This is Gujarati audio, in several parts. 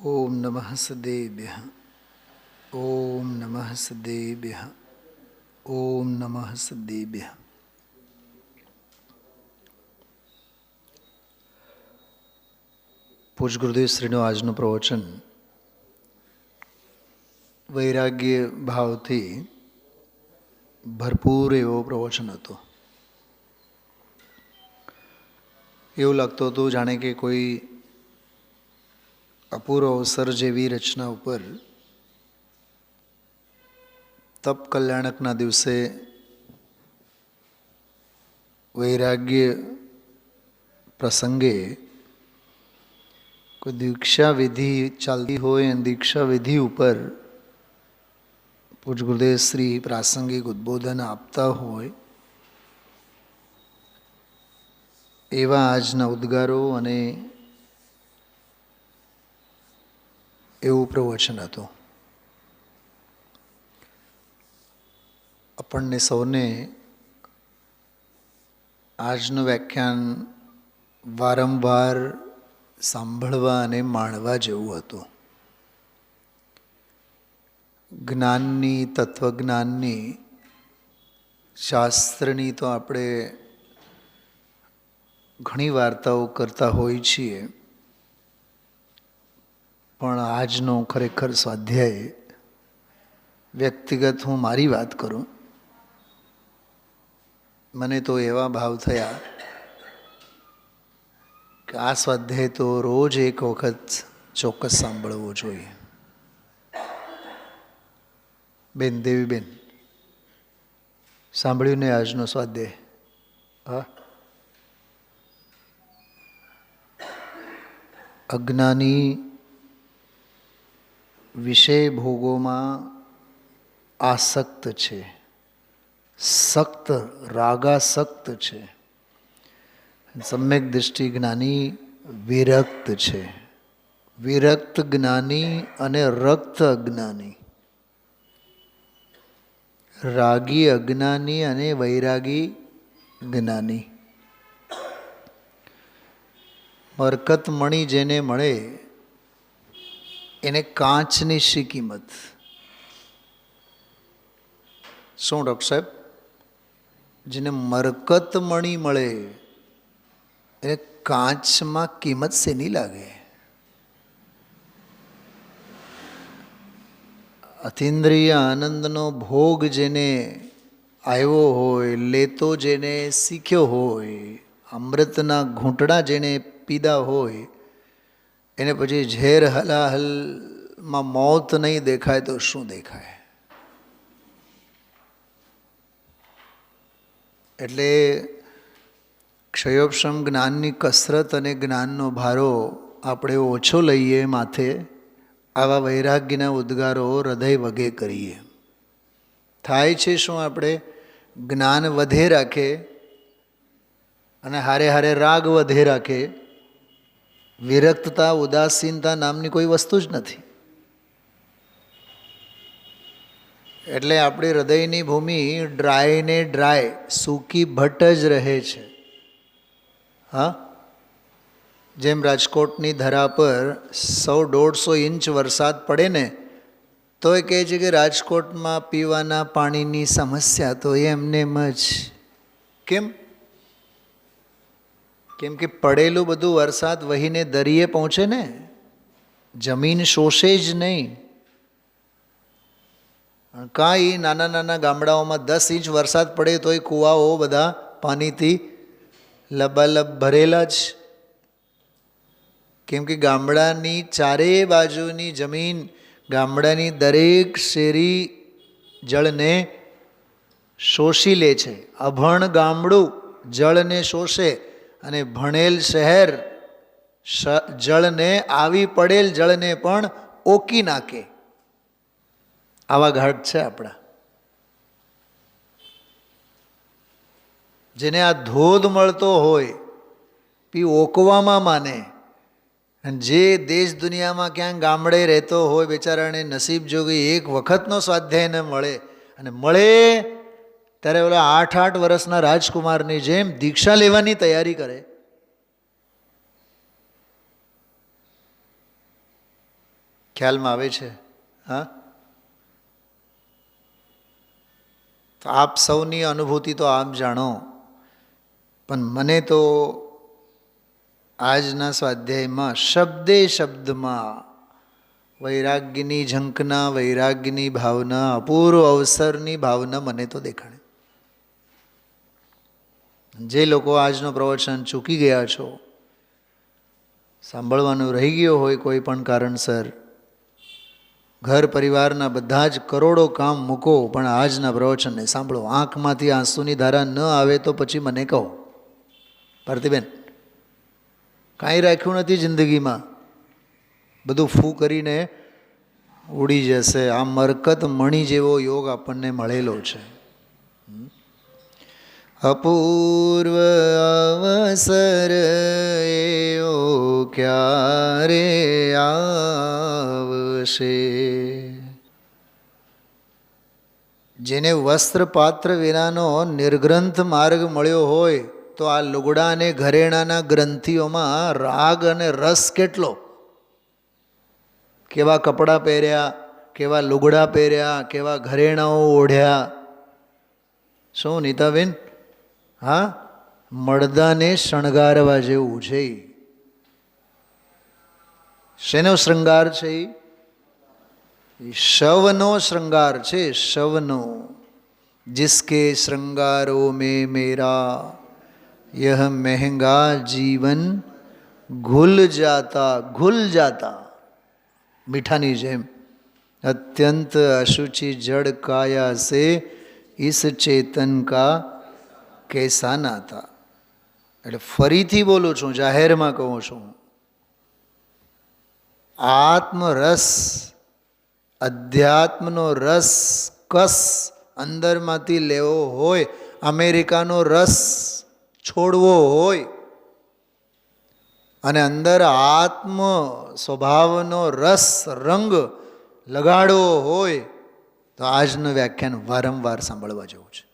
ઓમ નમઃ સદેભ્યઃ. ઓમ નમઃ સદેભ્યઃ. ઓમ નમઃ સદેભ્યઃ. પૂજ્ય ગુરુદેવ શ્રીનું આજનું પ્રવચન વૈરાગ્ય ભાવથી ભરપૂર એવો પ્રવચન હતો. એવું લાગતું હતું જાણે કે કોઈ અપૂર્વ અવસર જેવી રચના ઉપર તપ કલ્યાણકના દિવસે વૈરાગ્ય પ્રસંગે કોઈ દીક્ષા વિધિ ચાલતી હોય અને દીક્ષા વિધિ ઉપર પૂજ્ય ગુરુદેવ શ્રી પ્રાસંગિક ઉદ્બોધન આપતા હોય એવા આજના ઉદ્ગારો અને એવું પ્રવચન હતું. આપણને સૌને આજનું વ્યાખ્યાન વારંવાર સાંભળવા અને માણવા જેવું હતું. જ્ઞાનની, તત્વજ્ઞાનની, શાસ્ત્રની તો આપણે ઘણી વાર્તાઓ કરતા હોઈએ છીએ, પણ આજનો ખરેખર સ્વાધ્યાય, વ્યક્તિગત હું મારી વાત કરું, મને તો એવા ભાવ થયા કે આ સ્વાધ્યાય તો રોજ એક વખત ચોક્કસ સાંભળવો જોઈએ. બેન દેવીબેન, સાંભળ્યું ને આજનો સ્વાધ્યાય? હા. અજ્ઞાની વિષય ભોગોમાં આસક્ત છે, સક્ત રાગાસક્ત છે. સમ્યક દૃષ્ટિ જ્ઞાની વિરક્ત છે. વિરક્ત જ્ઞાની અને રક્ત અજ્ઞાની, રાગી અજ્ઞાની અને વૈરાગી જ્ઞાની. મરકત મણી જેને મળે એને કાચની શી કિંમત? શું ડૉક્ટર સાહેબ? જેને મરકત મણી મળે એને કાચમાં કિંમત શેની લાગે? અતિન્દ્રિય આનંદનો ભોગ જેને આવ્યો હોય, લેતો જેને શીખ્યો હોય, અમૃતના ઘૂંટડા જેને પીધા હોય, એને પછી ઝેર હલાહલમાં મોત નહીં દેખાય તો શું દેખાય? એટલે ક્ષયોપશમ જ્ઞાનની કસરત અને જ્ઞાનનો ભારો આપણે ઓછો લઈએ માથે, આવા વૈરાગ્યના ઉદ્ગારો હૃદય વગે કરીએ. થાય છે શું? આપણે જ્ઞાન વધે રાખે અને હારે હારે રાગ વધે રાખે. વિરક્તતા, ઉદાસીનતા નામની કોઈ વસ્તુ જ નથી. એટલે આપણી હૃદયની ભૂમિ ડ્રાય ને ડ્રાય, સૂકી ભટ્ટ જ રહે છે. હા, જેમ રાજકોટની ધરા પર 100-150 ઇંચ વરસાદ પડે ને તો એ કહે છે કે રાજકોટમાં પીવાના પાણીની સમસ્યા તો એમને એમ જ. કેમ? કેમ કે પડેલું બધું વરસાદ વહીને દરિયે પહોંચે ને, જમીન શોષે જ નહીં. કાંઈ નાના નાના ગામડાઓમાં 10 ઇંચ વરસાદ પડે તોય કૂવાઓ બધા પાણીથી લબાલબ ભરેલા જ. કેમ કે ગામડાની ચારેય બાજુની જમીન, ગામડાની દરેક શેરી જળને શોષી લે છે. અભણ ગામડું જળને શોષે અને ભણેલ શહેર જળને, આવી પડેલ જળને પણ ઓકી નાખે. આવા ઘાટ છે આપણા. જેને આ ધોધ મળતો હોય પી ઓકવામાં માને, અને જે દેશ દુનિયામાં ક્યાંક ગામડે રહેતો હોય બેચારાને નસીબ જોગી એક વખતનો સ્વાધ્યાય ન મળે, અને મળે ત્યારે ઓલા 8-8 વર્ષના રાજકુમારની જેમ દીક્ષા લેવાની તૈયારી કરે. ખ્યાલમાં આવે છે? હા, તો આપ સૌની અનુભૂતિ તો આપ જાણો, પણ મને તો આજના સ્વાધ્યાયમાં શબ્દે શબ્દમાં વૈરાગ્યની ઝંખના, વૈરાગ્યની ભાવના, અપૂર્વ અવસરની ભાવના મને તો દેખાણે. જે લોકો આજનો પ્રવચન ચૂકી ગયા છો, સાંભળવાનું રહી ગયો હોય કોઈ પણ કારણસર, ઘર પરિવારના બધા જ કરોડો કામ મૂકો પણ આજના પ્રવચનને સાંભળો. આંખમાંથી આંસુની ધારા ન આવે તો પછી મને કહો. ભારતીબેન, કાંઈ રાખ્યું નથી જિંદગીમાં, બધું ફૂ કરીને ઉડી જશે. આ મરકત મણી જેવો યોગ આપણને મળેલો છે. અપૂર્વ અવસર એવો ક્યારે આવશે. જેને વસ્ત્ર પાત્ર વિનાનો નિર્ગ્રંથ માર્ગ મળ્યો હોય તો આ લુગડા અને ઘરેણાના ગ્રંથિઓમાં રાગ અને રસ કેટલો. કેવા કપડાં પહેર્યા, કેવા લુગડા પહેર્યા, કેવા ઘરેણાઓ ઓઢ્યા. શું નીતાબેન? હા, મળદાને શણગારવા જેવું છે. શેનો શૃંગાર છે? શવનો શૃંગાર છે. શવનો. જિસકે શૃંગારો में मेरा यह महंगा जीवन घुल जाता. घुल जाता मीठाની જેમ. અત્યંત અશુચि जड़ काया से इस चेतन का कैसा नाता. એટલે ફરીથી બોલું છું, જાહેરમાં કહું છું, આત્મરસ, અધ્યાત્મનો રસ કસ અંદરમાંથી લેવો હોય, અમેરિકાનો રસ છોડવો હોય અને અંદર આત્મ સ્વભાવનો રસ રંગ લગાડવો હોય તો આજનું વ્યાખ્યાન વારંવાર સાંભળવા જેવું છે.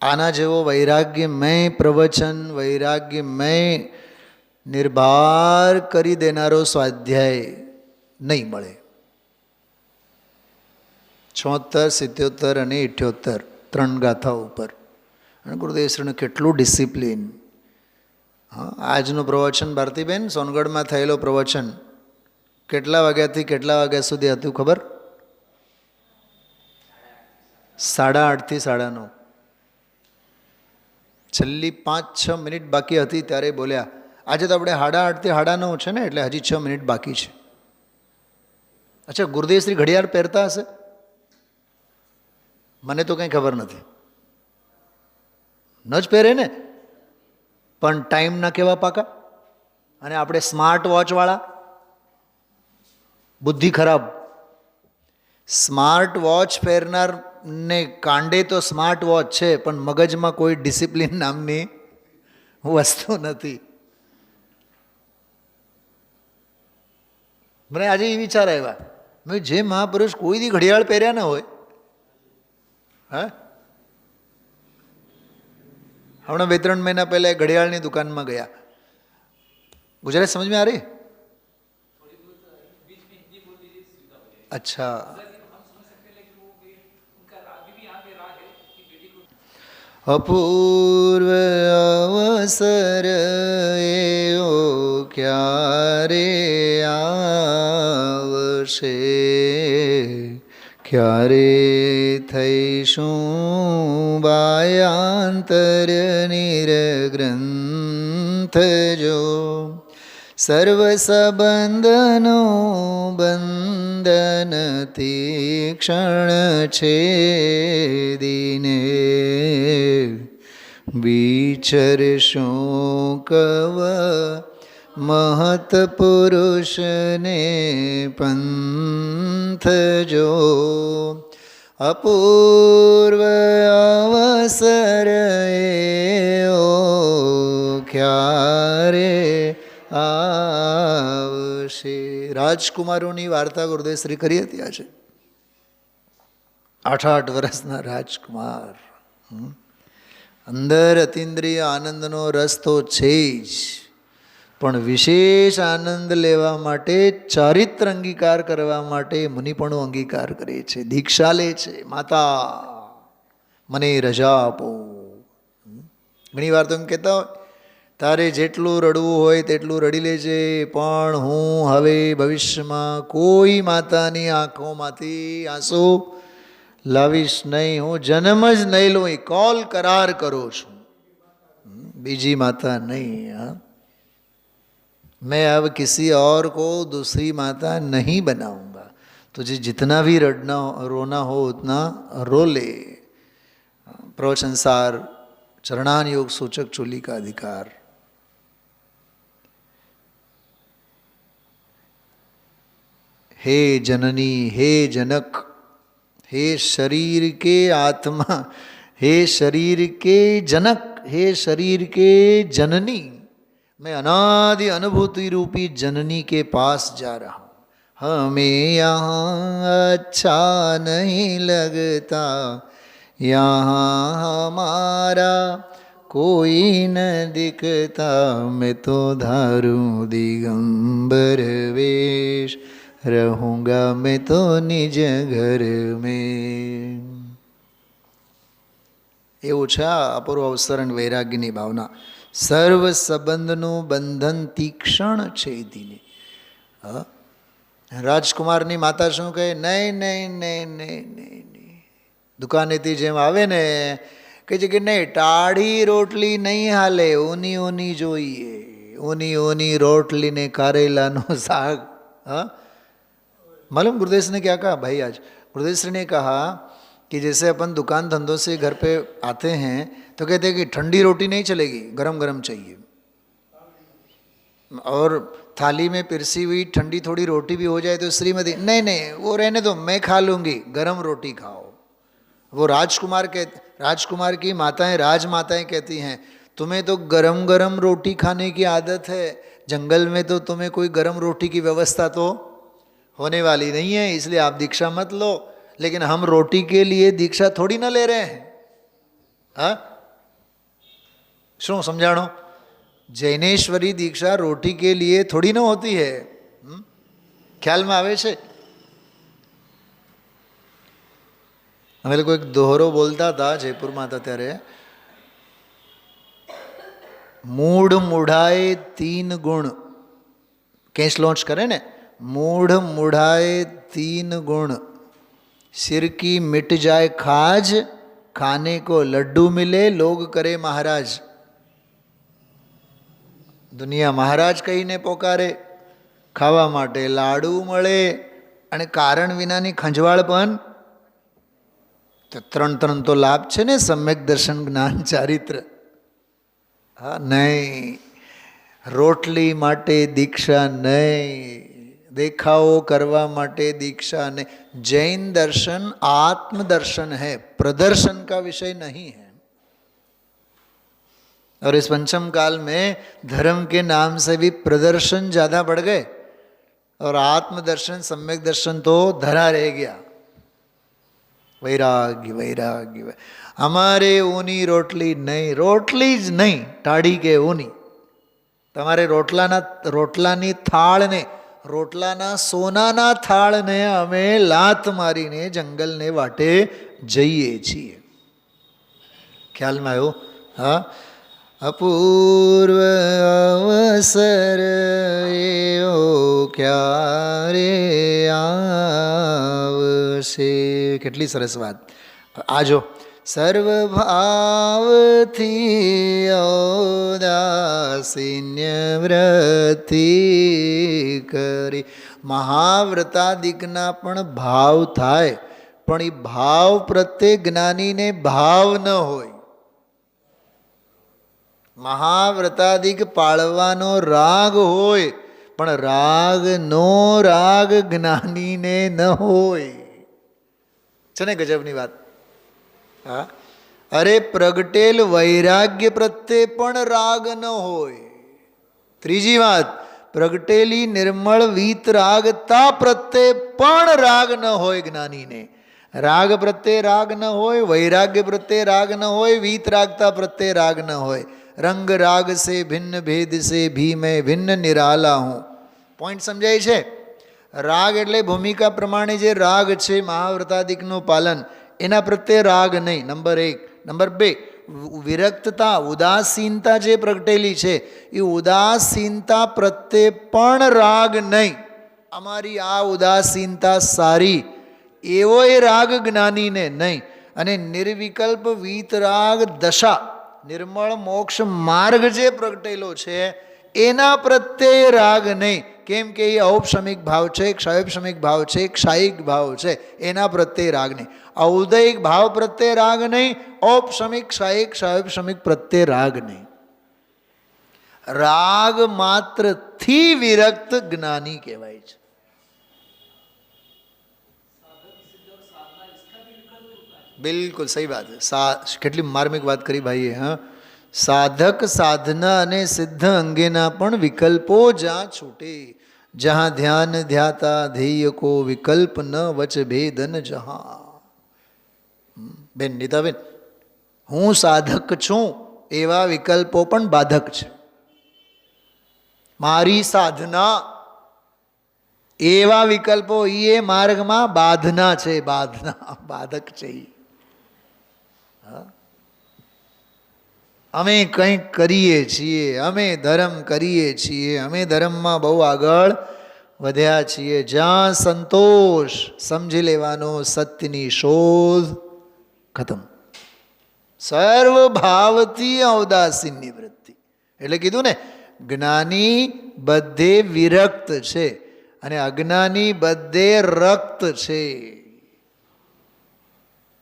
આના જેવો વૈરાગ્યમય પ્રવચન, વૈરાગ્યમય નિર્ભાર કરી દેનારો સ્વાધ્યાય નહીં મળે. 76, 77 અને 78 3 ગાથાઓ ઉપર. અને ગુરુદેવશ્રીનું કેટલું ડિસિપ્લિન. હા, આજનું પ્રવચન ભારતીબેન, સોનગઢમાં થયેલો પ્રવચન કેટલા વાગ્યાથી કેટલા વાગ્યા સુધી હતું ખબર? 8:30 થી 9:30. છેલ્લી 5-6 મિનિટ બાકી હતી ત્યારે બોલ્યા. આજે તો આપણે 8:30 થી 9:30 છે ને, એટલે હજી 6 મિનિટ બાકી છે. અચ્છા, ગુરુદેવશ્રી ઘડિયાળ પહેરતા હશે? મને તો કંઈ ખબર નથી. ન જ પહેરે ને, પણ ટાઈમના કેવા પાકા. અને આપણે સ્માર્ટ વોચવાળા, બુદ્ધિ ખરાબ. સ્માર્ટ વોચ પહેરનારને કાંડે તો સ્માર્ટ વોચ છે, પણ મગજમાં કોઈ ડિસિપ્લિન નામની વસ્તુ નથી. મને આજે એ વિચાર આવ્યા, મેં જે મહાપુરુષ કોઈ દી ઘડિયાળ પહેર્યા ના હોય, હા, હમણાં 2-3 મહિના પહેલાં ઘડિયાળની દુકાનમાં ગયા. ગુજરાત સમજ में आ रही? अच्छा. અપૂર્વ અવસર એવો ક્યારે આવશે, ક્યારે થઈશું બાયાંતર નિરગ્રંથ જો. સર્વ સંબંધનો બંધન તીક્ષણ છે દીને, વિચરશું કવ મહત પુરુષને પંથ જો. અપૂર્વ અવસર એવો ક્યારે આવશે. રાજકુમારોની વાર્તા ગુરુદેવશ્રી કરી હતી આજે. 8-8 વર્ષના રાજકુમાર. અંદર અતિન્દ્રિય આનંદનો રસ તો છે જ, પણ વિશેષ આનંદ લેવા માટે, ચારિત્ર અંગીકાર કરવા માટે મુનિપણું અંગીકાર કરે છે, દીક્ષા લે છે. માતા મને રજા આપો. ઘણી વાર તો એમ કહેતા હોય, તારે જેટલું રડવું હોય તેટલું રડી લેજે, પણ હું હવે ભવિષ્યમાં કોઈ માતાની આંખોમાંથી આંસુ લાવીશ નહીં. હું જન્મ જ નહીં લઉં, કોલ કરાર કરું છું, બીજી માતા નહીં. હા, मैं अब किसी और को दूसरी माता नहीं बनाऊंगा. तुझे जितना भी रोना हो उतना रो ले. प्रवचनसार चरणान योग सूचक चोली का अधिकार. हे जननी, हे जनक, हे शरीर के आत्मा, हे शरीर के जनक, हे शरीर के जननी, मैं अनादि अनुभूति रूपी जननी के पास जा रहा हूँ. हमें यहाँ अच्छा नहीं लगता, यहाँ हमारा कोई न दिखता. मैं तो धारूं दिगंबर वेश, रहूँगा मैं तो निज घर में. એવું છે આ અપૂર્વ અવસરણ વૈરાગ્યની ભાવના. સર્વ સંબંધનું બંધન તીક્ષણ છે દીને. રાજકુમારની માતા શું કહે? નહીં નહીં નહીં નહીં નહીં નહીં. દુકાનેથી જેમ આવે ને કહે છે કે નહીં, ટાઢી રોટલી નહીં હાલે, ઊની ઊની જોઈએ, ઊની ઊની રોટલી ને કારેલાનું શાક. हाँ मालूम गुरुदेव ने क्या कहा भाई? आज गुरुदेव ने कहा कि जैसे अपन दुकान धंधों से घर पे आते हैं तो कहते हैं कि ठंडी रोटी नहीं चलेगी, गरम गरम चाहिए, और थाली में पिरसी हुई ठंडी थोड़ी रोटी भी हो जाए तो श्रीमती नहीं नहीं वो रहने दो, मैं खा लूँगी, गरम रोटी खाओ. वो राजकुमार की माताएं, राजमाताएं कहती हैं तुम्हें तो गरम गरम रोटी खाने की आदत है, जंगल में तो तुम्हें कोई गरम रोटी की व्यवस्था तो होने वाली नहीं है, इसलिए आप दीक्षा मत लो. लेकिन हम रोटी के लिए दीक्षा थोड़ी ना ले रहे हैं. हाँ શું સમજાણો? જૈનેશ્વરી દીક્ષા રોટી કે લીએ થોડી ન હોતી है. ખ્યાલમાં આવે છે? અમે લોકો એક દોહરો બોલતા હતા, જયપુરમાં હતા ત્યારે. મૂઢ મૂઢાએ 3 ગુણ કેસ લોન્ચ કરે ને, मूढ़ मूढ़ाए 3 गुण, सिर की मिट जाए खाज, खाने को लड्डू मिले लोग करे महाराज. दुनिया महाराज कहीने पोकारे, खावा माटे लाडू मळे અને કારણ વિનાની ખંજવાળ પણ. તો 3 તો લાભ છે ને, સમ્યક દર્શન, જ્ઞાન, ચારિત્ર. હા નહીં, રોટલી માટે દીક્ષા નહીં, देखाओ करवा माटे दीक्षा ने. जैन दर्शन आत्मदर्शन है, प्रदर्शन का विषय नहीं है. और इस पंचम काल में धर्म के नाम से भी प्रदर्शन ज्यादा बढ़ गए और आत्मदर्शन, सम्यक दर्शन तो धरा रह गया. वैराग्य वैराग्य. हमारे ऊनी रोटली नहीं, रोटली ज नहीं, टाढ़ी के ऊनी. તમારે રોટલાની થાળને, રોટલાના સોનાના થાળને અમે લાત મારીને જંગલને વાટે જઈએ છીએ. ખ્યાલમાં આવ્યો? હા. અપૂર્વ અવસર એવો ક્યારે આવશે. કેટલી સરસ વાત. આજો સર્વભાવથી ઔદાસીન્ય વ્રતિ કરી. મહાવ્રતાદિકના પણ ભાવ થાય, પણ એ ભાવ પ્રત્યે જ્ઞાનીને ભાવ ન હોય. મહાવ્રતાદિક પાળવાનો રાગ હોય, પણ રાગનો રાગ જ્ઞાનીને ન હોય. છે ને ગજબની વાત? હા. અરે પ્રગટેલ વૈરાગ્ય પ્રત્યે પણ રાગ ન હોય. ત્રીજી વાત, પ્રગટેલી નિર્મળ વીતરાગતા પ્રત્યે પણ રાગ ન હોય જ્ઞાનીને. રાગ પ્રત્યે રાગ ન હોય, વૈરાગ્ય પ્રત્યે રાગ ન હોય, વીતરાગતા પ્રત્યે રાગ ન હોય. रंग राग से भिन्न भेद से भी मैं भिन्न निराला हूँ. पॉइंट समझाय છે? રાગ એટલે ભૂમિકા પ્રમાણે જે રાગ છે મહાવ્રતાદિકનું પાલન, એના પ્રત્યે રાગ નહીં, નંબર 1. નંબર 2, વિરક્તતા ઉદાસીનતા જે પ્રગટેલી છે એ ઉદાસીનતા પ્રત્યે પણ રાગ નહીં. અમારી આ ઉદાસીનતા સારી એવો એ રાગ જ્ઞાનીને નહીં. અને નિર્વિકલ્પ વીતરાગ દશા નિર્મળ મોક્ષ માર્ગ જે પ્રગટેલો છે એના પ્રત્યે રાગ નહીં. કેમ કે એ ઔપશમિક ભાવ છે, ક્ષયોપશમિક ભાવ છે, ક્ષાયિક ભાવ છે, એના પ્રત્યે રાગ નહીં. ઔદયિક ભાવ પ્રત્યે રાગ નહીં, ઔપશમિક ક્ષાયિક ક્ષયોપશમિક પ્રત્યે રાગ નહીં. રાગ માત્રથી વિરક્ત જ્ઞાની કહેવાય છે. બિલકુલ સહી વાત છે. કેટલી માર્મિક વાત કરી ભાઈએ. હા, સાધક સાધના અને સિદ્ધ અંગેના પણ વિકલ્પો જ્યાં છૂટે, જहाँ ધ્યાન ધ્યાતા ધેય કો વિકલ્પ ન વચ ભેદન જहाँ. બેન નીતાબેન, હું સાધક છું એવા વિકલ્પો પણ બાધક છે. મારી સાધના એવા વિકલ્પો એ માર્ગમાં બાધના છે, બાધના બાધક છે. અમે કંઈક કરીએ છીએ, અમે ધર્મ કરીએ છીએ, અમે ધર્મમાં બહુ આગળ વધ્યા છીએ. જ્યાં સંતોષ સમજી લેવાનો, સત્યની શોધ ખતમ. સર્વ ભાવથી ઔદાસીન નિવૃત્તિ. એટલે કીધું ને, જ્ઞાની બધે વિરક્ત છે અને અજ્ઞાની બધે રક્ત છે.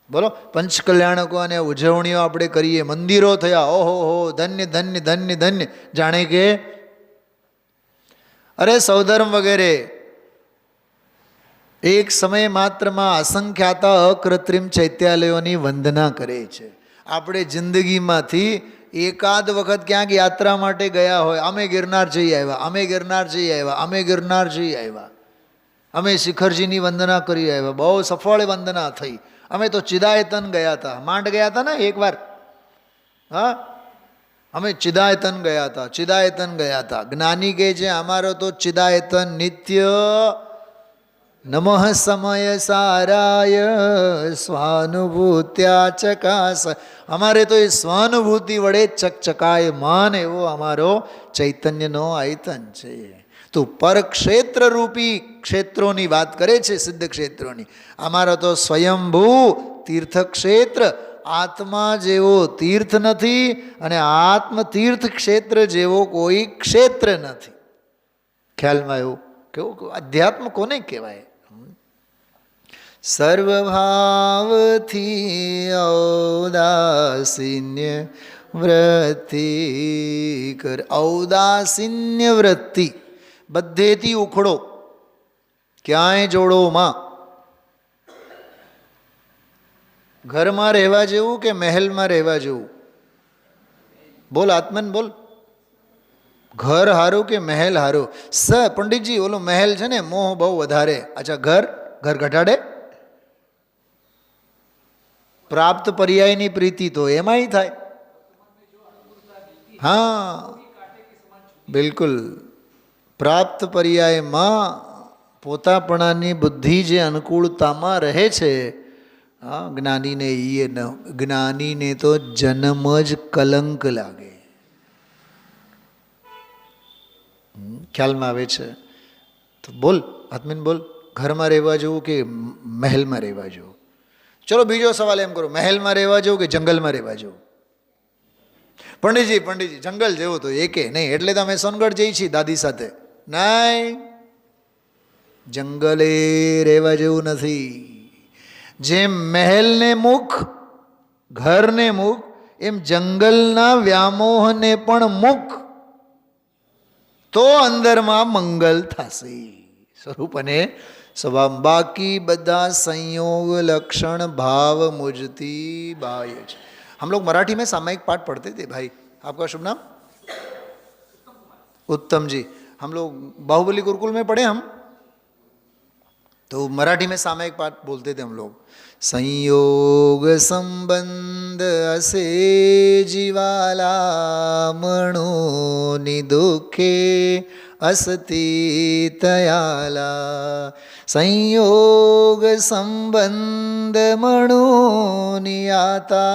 બોલો, પંચકલ્યાણકો અને ઉજવણીઓ આપણે કરીએ, મંદિરો થયા, ઓહો હો, ધન્ય ધન્ય ધન્ય ધન્ય, જાણે કે અરે સૌધર્મ વગેરે એક સમય માત્રમાં અસંખ્યાતા અકૃત્રિમ ચૈત્યાલયોની વંદના કરે છે. આપણે જિંદગીમાંથી એકાદ વખત ક્યાંક યાત્રા માટે ગયા હોય, અમે ગિરનાર જઈ આવ્યા, અમે ગિરનાર જઈ આવ્યા, અમે ગિરનાર જઈ આવ્યા, અમે શિખરજીની વંદના કરી આવ્યા, બહુ સફળ વંદના થઈ. અમે તો ચિદાયતન ગયા હતા, માંડ ગયા હતા ને એકવાર. હા, અમે ચિદાયતન ગયા હતા, ચિદાયતન ગયા હતા. જ્ઞાની કહે છે અમારો તો ચિદાયતન નિત્ય નમઃ સમય સારાય સ્વાનુભૂત્યા ચકાસ. અમારે તો એ સ્વાનુભૂતિ વડે ચકચકાય માન એવો અમારો ચૈતન્યનો આયતન છે. તો પરક્ષેત્ર રૂપી ક્ષેત્રોની વાત કરે છે, સિદ્ધ ક્ષેત્રોની. અમારો તો સ્વયંભૂ તીર્થક્ષેત્ર, આત્મા જેવો તીર્થ નથી અને આત્મતીર્થ ક્ષેત્ર જેવો કોઈ ક્ષેત્ર નથી. ખ્યાલમાં એવું કેવું અધ્યાત્મ કોને કહેવાય? સર્વભાવથી ઔદાસીન્ય વૃત્તિ કર. ઔદાસીન્ય વૃત્તિ બધેથી ઉખડો, ક્યાંય જોડો માં. ઘરમાં રહેવા જેવું કે મહેલમાં રહેવા જેવું? બોલ આત્મન બોલ. ઘર હારું કે મહેલ હારું? પંડિતજી, ઓલો મહેલ છે ને મોહ બહુ વધારે. અચ્છા, ઘર ઘર ઘટાડે. પ્રાપ્ત પર્યાયની પ્રીતિ તો એમાંય થાય. હા બિલકુલ. પ્રાપ્ત પર્યાયમાં પોતાપણાની બુદ્ધિ જે અનુકૂળતામાં રહે છે, હા, જ્ઞાનીને એ ન, જ્ઞાનીને તો જન્મ જ કલંક લાગે. ખ્યાલમાં આવે છે? તો બોલ આત્મીન બોલ, ઘરમાં રહેવા જેવું કે મહેલમાં રહેવા જેવું? ચલો બીજો સવાલ એમ કરો, મહેલમાં રહેવા જેવું કે જંગલમાં રહેવા જેવું? પંડિતજી જંગલ જેવું તો એકે નહીં, એટલે તો અમે સોનગઢ જઈએ છીએ દાદી સાથે. નહીં, જંગલે રહેવા જેવું નથી. જેમ મહેલને મુખ, ઘરને મુખ, એમ જંગલના વ્યામોહને પણ મુખ, તો અંદરમાં મંગલ થશે. સ્વરૂપ અને સ્વભાવ. બાકી બધા संयोग लक्षण भाव मुझती बाय. हम लोग मराठी में सामायिक पाठ पढ़ते थे भाई. आपका शुभ नाम? उत्तम जी. हम लोग बाहुबली गुरुकुल में पढ़े हम. तो मराठी में सामयिक पाठ बोलते थे हम लोग। संयोग संबंध असे जीवाला म्हणूनि दुःखे असती तयाला। संयोग संबंध म्हणूनि आता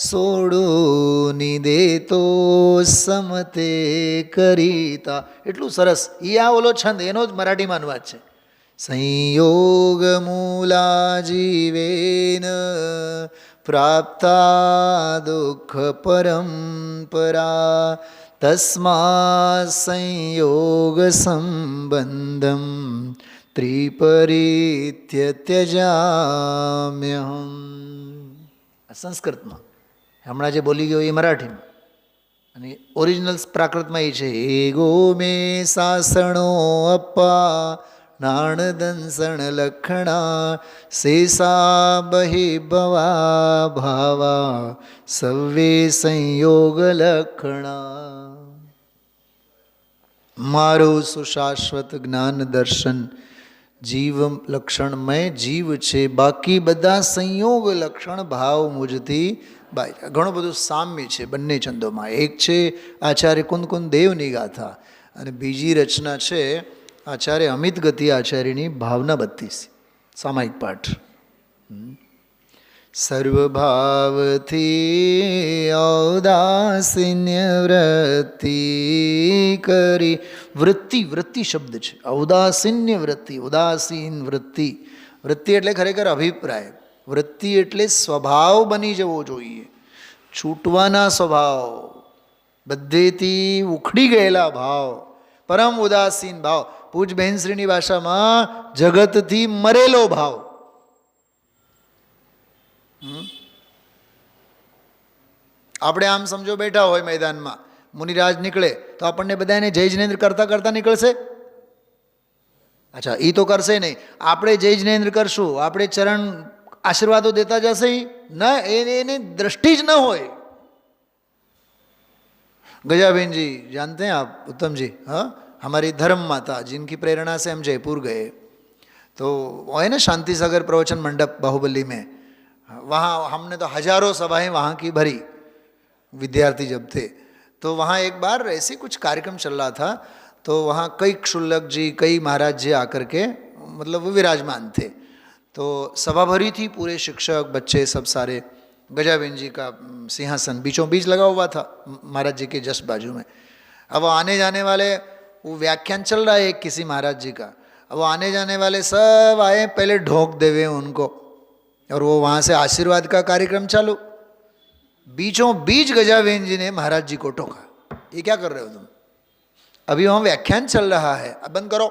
सोडूनि देतो समते करिता। એટલું સરસ એ આ ઓલો છંદ એનો જ મરાઠીમાં અનુવાદ છે। संयोग मूला जीवेन प्राप्ता दुःख परंपरा तस्मा संयोग संबंधम त्रिपरित्य त्यजाम्यहम्। સંસ્કૃતમાં હમણાં જે બોલી ગયો એ મરાઠીમાં અને ઓરિજિનલ પ્રાકૃતમાં એ છે એગો મે સાસણો અપ્પા નાણદંસણ લખણા શેષા બહિર્ભવા ભાવા સવ્વે સંયોગ લખણા। મારું સુશાશ્વત જ્ઞાન દર્શન જીવ લક્ષણમય જીવ છે, બાકી બધા સંયોગ લક્ષણ ભાવ મુજથી બાય। ઘણું બધું સામ્ય છે બંને છંદોમાં। એક છે આચાર્ય કુંદકુંદ દેવની ગાથા અને બીજી રચના છે આચાર્ય અમિત ગતિ આચાર્યની ભાવના 32 સામાયિક પાઠ। સર્વભાવથી ઔદાસીન્ય વૃત્તિ કરી। વૃત્તિ વૃત્તિ શબ્દ છે, ઔદાસીન્ય વૃત્તિ, ઉદાસીન વૃત્તિ। વૃત્તિ એટલે ખરેખર અભિપ્રાય, વૃત્તિ એટલે સ્વભાવ બની જવો જોઈએ, છૂટવાના સ્વભાવ, બધેથી ઉખડી ગયેલા ભાવ, પરમ ઉદાસીન ભાવ। પૂજ બહેનશ્રીની ભાષામાં જગતથી મરેલો ભાવ। આપણે આમ સમજો બેઠા હોય મેદાનમાં, મુનિરાજ નીકળે તો આપણને બધાને જય જિનેન્દ્ર કરતા કરતા નીકળશે? અચ્છા, એ તો કરશે નહીં। આપણે જય જિનેન્દ્ર કરશું, આપણે ચરણ આશીર્વાદો દેતા જશે ના, એની દ્રષ્ટિ જ ન હોય। गजाबेन जी जानते हैं आप, उत्तम जी, हाँ, हमारी धर्म माता जिनकी प्रेरणा से हम जयपुर गए, तो वो है ना शांति सागर प्रवचन मंडप बाहुबली में, वहाँ हमने तो हजारों सभाएं वहाँ की भरी, विद्यार्थी जब थे। तो वहाँ एक बार ऐसे कुछ कार्यक्रम चल रहा था, तो वहाँ कई क्षुल्लक जी, कई महाराज जी आकर के मतलब वो विराजमान थे। तो सभा भरी थी, पूरे शिक्षक बच्चे सब सारे। गजाबेन जी का सिंहासन बीचों बीच लगा हुआ था महाराज जी के जस्ट बाजू में। अब आने जाने वाले, वो व्याख्यान चल रहा है एक किसी महाराज जी का, अब वो आने जाने वाले सब आए, पहले ढोक देवे उनको, और वो वहाँ से आशीर्वाद का कार्यक्रम चालू। बीचों बीच गजाबेन जी ने महाराज जी को टोका, ये क्या कर रहे हो तुम, अभी वहाँ व्याख्यान चल रहा है, अब बंद करो,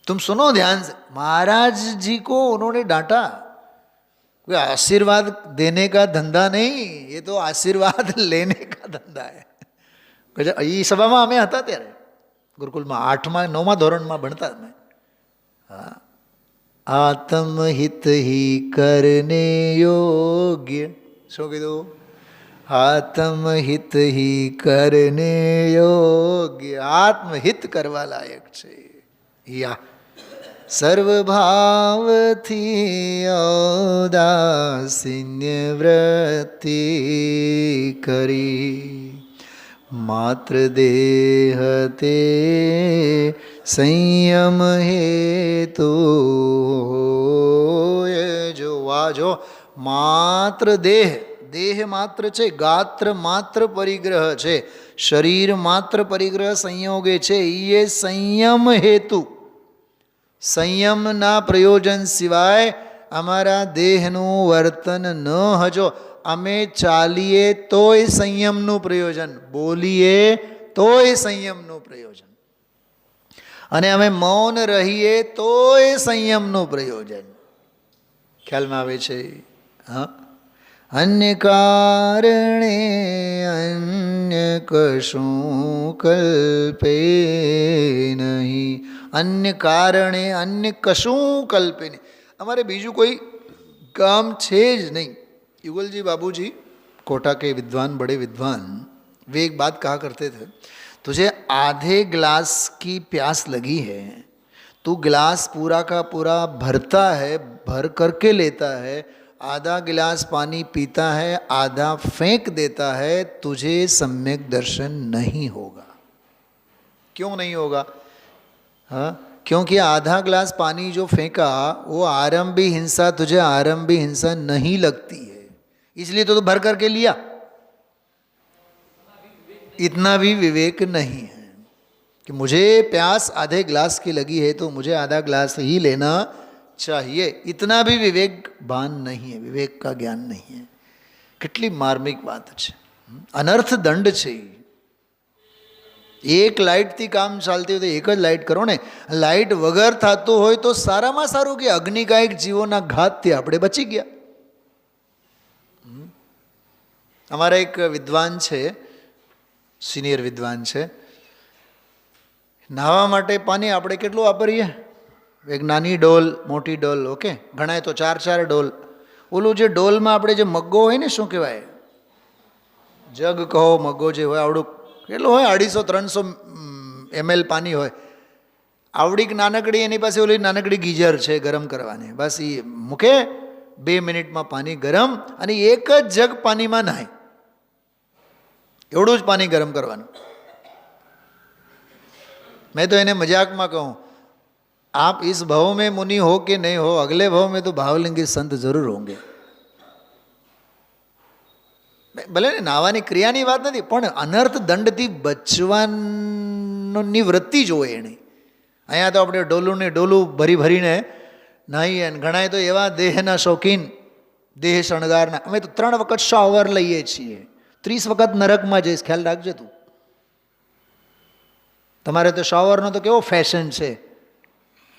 तुम सुनो ध्यान से। महाराज जी को उन्होंने डांटा, कोई आशीर्वाद देने का धंधा नहीं, ये तो आशीर्वाद लेने का धंधा है। ये सभाમાં અમે હતા ત્યારે ગુરુકુલમાં 8મા 9મા ધોરણમાં ભણતા અમે। હા, આત્મહિત ही करने योग्य, શું કીધું? આત્મહિત ही करने योग्य, आत्महित કરવા લાયક છે। या सर्वभावथी औदासीन्य वृत्ति करी। मात्र देहते संयम हेतु जो वाजो मात्र देह, देह मात्र છે, ગાત્ર માત્ર પરિગ્રહ છે, શરીર માત્ર પરિગ્રહ સંયોગે છે, એ સંયમ હેતુ। સંયમના પ્રયોજન સિવાય અમારા દેહનું વર્તન ન હજો। અમે ચાલીએ તોય સંયમનું પ્રયોજન, બોલીએ તોય સંયમનું પ્રયોજન, અને અમે મૌન રહીએ તોય સંયમનું પ્રયોજન। ખ્યાલમાં આવે છે? હા, अन्य कारणे अन्य कशु कल्पे नहीं। अन्य कारणे अन्य कशु कल्पे नहीं, हमारे बीजू कोई काम छे ज नहीं। युगल जी बाबू जी कोटा के विद्वान, बड़े विद्वान, वे एक बात कहा करते थे, तुझे आधे ग्लास की प्यास लगी है, तू गिलास पूरा का पूरा भरता है, भर करके लेता है, आधा गिलास पानी पीता है, आधा फेंक देता है, तुझे सम्यक दर्शन नहीं होगा। क्यों नहीं होगा? हाँ, क्योंकि आधा ग्लास पानी जो फेंका वो आरंभी हिंसा, तुझे आरंभी हिंसा नहीं लगती है, इसलिए तो भर करके लिया। इतना भी विवेक नहीं है कि मुझे प्यास आधे ग्लास की लगी है तो मुझे आधा ग्लास ही लेना चाहिए। इतना भी विवेक भान नहीं है, विवेक का ज्ञान नहीं है। કેટલી માર્મિક વાત છે, અનર્થ દંડ છે। એક લાઇટથી કામ ચાલતી હોય તો એક જ લાઇટ કરો ને। લાઇટ વગર થતું હોય તો સારામાં સારું કે અગ્નિકાયક જીવોના ઘાતથી આપણે બચી ગયા। અમારા એક વિદ્વાન છે, સિનિયર વિદ્વાન છે, નાહવા માટે પાણી આપણે કેટલું વાપરીએ? એક નાની ડોલ, મોટી ડોલ, ઓકે, ઘણાય તો 4-4 ડોલ। ઓલું જે ડોલમાં આપણે જે મગ્ગો હોય ને, શું કહેવાય, જગ કહો, મગ્ગો જે હોય આવડું, કેટલું હોય, 250-300 ml પાણી હોય, આવડીક નાનકડી, એની પાસે ઓલી નાનકડી ગીઝર છે ગરમ કરવાની, બસ એ મૂકે, 2 મિનિટમાં પાણી ગરમ, અને એક જ જગ પાણીમાં નાય, એવડું જ પાણી ગરમ કરવાનું। मैं तो इन्हें मजाक में कहूँ, आप इस भाव में मुनि हो कि नहीं हो, अगले भाव में तो भावलिंगी संत जरूर होंगे। भले ने नावानी क्रियानी बात नहीं, पण अनर्थ दंडथी बचवानी वृत्ति जोए एनी। अहींया तो आपणे डोलू ने डोलू भरी भरीने नाहीए, अने घणाए तो एवा देहना शौकीन, देह शणगारना, अमे तो 3 वखत शॉवर लईए छीए, 30 वखत नरकमां जईश, ख्याल राखजे तू। તમારે તો શોવરનો તો કેવો ફેશન છે,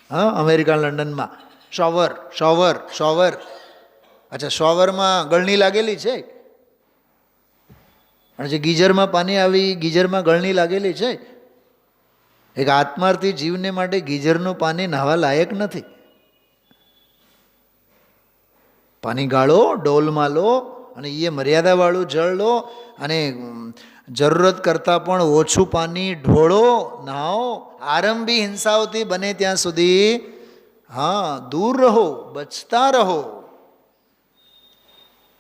હા, અમેરિકા લંડનમાં શોવર શોવર શોવર। અચ્છા, શોવરમાં ગળણી લાગેલી છે, અને જે ગીઝરમાં પાણી આવી, ગીઝરમાં ગળણી લાગેલી છે। એક આત્માર્થી જીવને માટે ગીઝરનું પાણી નાહવા લાયક નથી। પાણી ગાળો, ડોલમાં લો, અને એ મર્યાદાવાળું જળ લો, અને જરૂરત કરતાં પણ ઓછું પાણી ઢોળો, નહાઓ। આરંભી હિંસાઓથી બને ત્યાં સુધી હા દૂર રહો, બચતા રહો।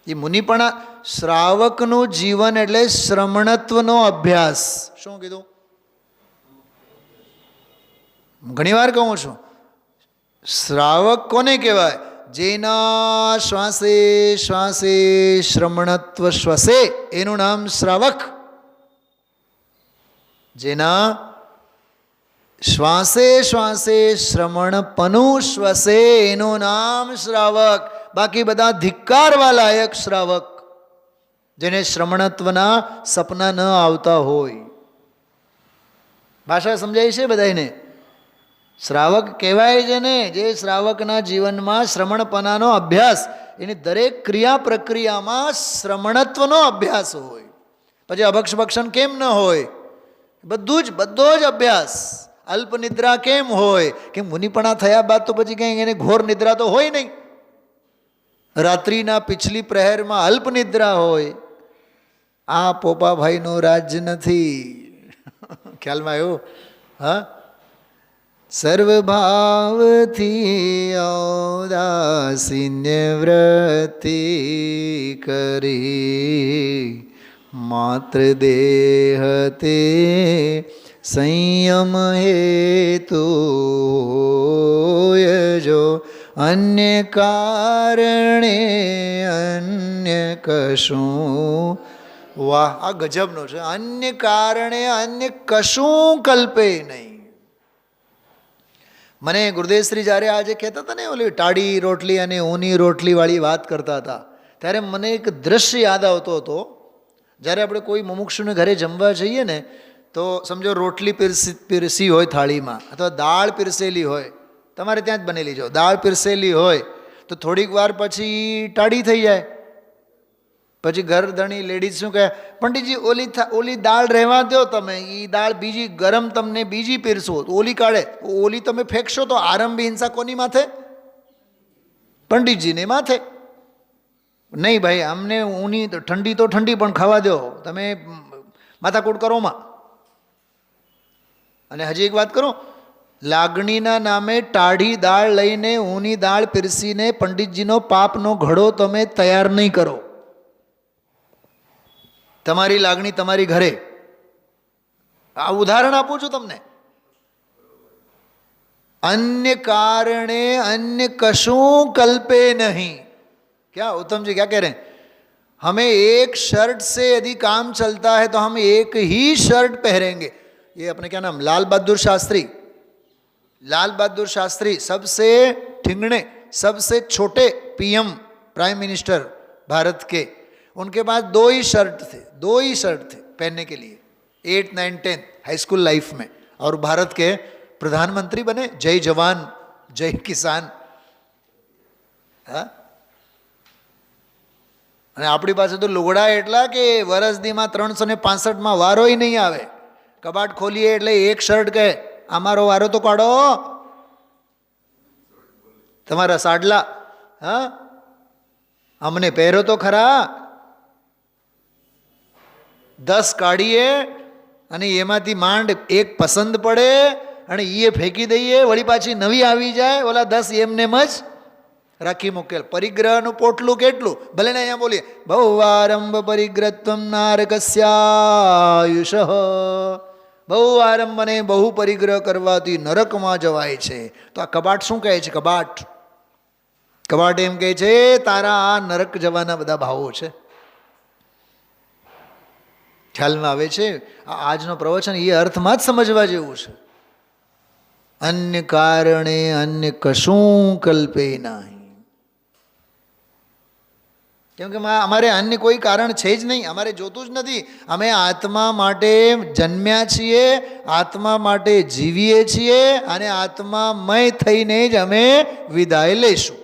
એ મુનિપણા, શ્રાવકનું જીવન એટલે શ્રમણત્વનો અભ્યાસ। શું કીધું? ઘણી વાર કહું છું, શ્રાવક કોને કહેવાય? જેના શ્વાસે શ્વાસે શ્રમણત્વ શ્વસે, એનું નામ શ્રાવક। જેના શ્વાસે શ્વાસે શ્રમણપનું શ્વસે, એનું નામ શ્રાવક। બાકી બધા ધિક્કારવા લાયક શ્રાવક, જેને શ્રમણત્વના સપના ન આવતા હોય। ભાષા સમજાય છે બધાને? શ્રાવક કહેવાય છે ને જે શ્રાવકના જીવનમાં શ્રમણપનાનો અભ્યાસ, એની દરેક ક્રિયા પ્રક્રિયામાં શ્રમણત્વનો અભ્યાસ હોય। પછી અભક્ષ ભક્ષણ કેમ ન હોય? બધો જ અભ્યાસ। અલ્પ નિદ્રા કેમ હોય? કે મુનિપણા થયા બાદ તો પછી કંઈ એને ઘોર નિદ્રા તો હોય નહીં, રાત્રિના પિછલી પ્રહેરમાં અલ્પ નિદ્રા હોય। આ પોપાભાઈનો રાજ નથી, ખ્યાલમાં આવ્યો? હા, સર્વભાવથી ઔદાસીન્ય વ્રતિ કરી, मात्र देहते संयम हेतु जो अन्य कारणे अन्य कशु। वाह, आ गजबनो छे। अन्य कारणे अन्य कशु कल्पे नहीं। મને ગુરુદેવશ્રી જ્યારે આજે કહેતા હતા ને, ઓલી ટાળી રોટલી અને ઊની રોટલીવાળી વાત કરતા હતા, ત્યારે મને એક દ્રશ્ય યાદ આવતો હતો। જ્યારે આપણે કોઈ મુમુક્ષુને ઘરે જમવા જઈએ ને, તો સમજો રોટલી પીરસી હોય થાળીમાં, અથવા દાળ પીરસેલી હોય, તમારે ત્યાં જ બનેલી જો દાળ પીરસેલી હોય, તો થોડીક વાર પછી ટાળી થઈ જાય। પછી ઘરધણી લેડીઝ શું કહે, પંડિતજી ઓલી દાળ રહેવા દો, તમે એ દાળ બીજી ગરમ તમને બીજી પીરસો, તો ઓલી કાઢે, ઓલી તમે ફેંકશો તો આરંભી હિંસા કોની માથે? પંડિતજીને માથે। નહીં ભાઈ, અમને ઠંડી તો ઠંડી પણ ખાવા દો, તમે માથાકૂટ કરો માં। અને હજી એક વાત કરું, લાગણીના નામે ટાઢી દાળ લઈને ઊની દાળ પીરસીને પંડિતજીનો પાપનો ઘડો તમે તૈયાર નહીં કરો. તમારી લાગણી તમારી ઘરે. આ ઉદાહરણ આપું છું તમને. अन्य कारणे अन्य कशुं कल्पे नहीं. क्या उत्तम जी क्या कह रहे हैं? हमें एक शर्ट से यदि काम चलता है तो हम एक ही शर्ट पहनेंगे. ये अपने क्या नाम, लाल बहादुर शास्त्री सबसे ठिंगणे, सबसे छोटे पीएम, प्राइम मिनिस्टर भारत के. उनके पास दो ही शर्ट थे पहनने के लिए, 8, 9, 10 हाई स्कूल लाइफ में. और भारत के प्रधानमंत्री बने. जय जवान जय किसान. હા, અને આપણી પાસે તો લુગડા એટલા કે વરસદીમાં 365 વારોય નહીં આવે. કબાટ ખોલીએ એટલે એક શર્ટ કહે અમારો વારો તો કાઢો, તમારા સાડલા હા અમને પહેરો તો ખરા. 10 કાઢીએ અને એમાંથી માંડ એક પસંદ પડે અને એ ફેંકી દઈએ, વળી પાછી નવી આવી જાય, ઓલા 10 એમનેમ જ રાખી મૂકેલ. પરિગ્રહનું પોટલું કેટલું, ભલે ને અહીંયા બોલીએ બહુવારંભ પરિગ્રહત્વમ નારકસ્યાયુષ. બહુવારંભને બહુ પરિગ્રહ કરવાથી નરકમાં જવાય છે. તો આ કબાટ શું કહે છે? કબાટ એમ કહે છે તારા આ નરક જવાના બધા ભાવો છે. ખ્યાલમાં આવે છે? આજનો પ્રવચન એ અર્થમાં જ સમજવા જેવું છે. अन्य कारणे अन्य कशुं कल्पे नहीं. કેમ કે અમારે અન્ય કોઈ કારણ છે જ નહીં, અમારે જોતું જ નથી. અમે આત્મા માટે જન્મ્યા છીએ, આત્મા માટે જીવીએ છીએ અને આત્મામય થઈને જ અમે વિદાય લઈશું.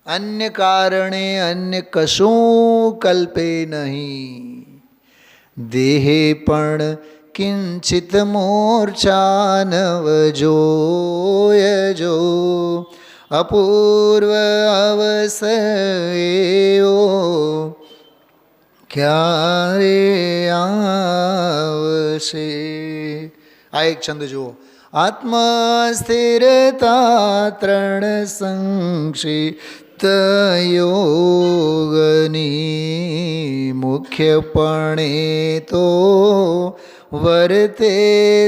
અન્ય કારણે અન્ય કશું કલ્પે નહીં. દેહે પણ કિંચિત મૂર્છાનવ જોયજો, અપૂર્વ અવસયો ક્યારે આવશે. આ એક છંદ જુઓ. આત્મસ્થિરતા 3 સંક્ષિપ્ત યોગની, મુખ્યપણે તો વર્તે